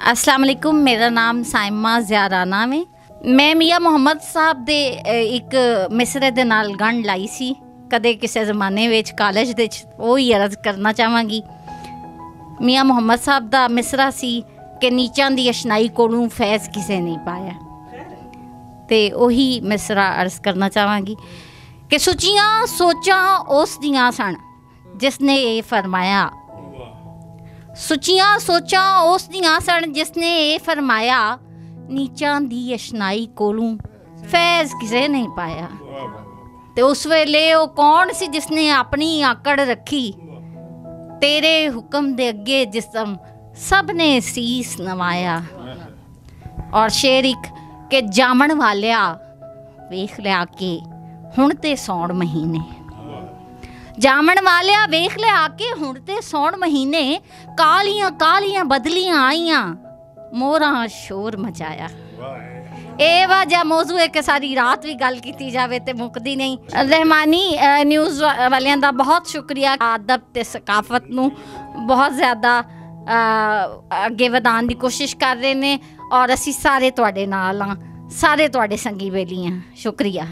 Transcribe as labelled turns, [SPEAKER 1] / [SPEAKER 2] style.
[SPEAKER 1] अस्सलाम वालेकुम, मेरा नाम साइमा ज़िया राना है। मैं मियाँ मुहम्मद साहब दे एक मिसरे दे नाल गंढ लाई सी कदे किसी ज़माने विच कालेज दे वो ही अर्ज़ करना चाहांगी। मियाँ मुहम्मद साहब दा मिसरा सी कि नीचां दी अशनाई कोलों फैज़ किसे नहीं पाया, ते उही मिसरा अर्ज़ करना चाहांगी कि सुचियां सोचां उस दियां सन जिसने ये फरमाया, सुचियां सोचां उस दियां सन जिसने ये फरमाया, नीचां दी अशनाई कोलों फैज़ किसे नहीं पाया। ते उस वेले वो कौन सी जिसने अपनी आकड़ रखी, तेरे हुक्म दे अगे जिसम सब ने सीस नवाया। और शेर एक के जामन वालिया वेख लिया के हुण ते सौण महीने, जामन वालिया वेख लिया के हुण ते सौण महीने, कालियां कालियां बदलियां आईयां मोरां शोर मचाया। ये वजह मौजू है कि सारी रात भी गल की जाए तो मुकदी नहीं। रहमानी न्यूज़ वालियां दा बहुत शुक्रिया, अदब ते सकाफत नूं बहुत ज़्यादा अगे वधान की कोशिश कर रहे हैं और असी सारे तुहाडे नाल हां, सारे तुहाडे संगी बेली हां। शुक्रिया।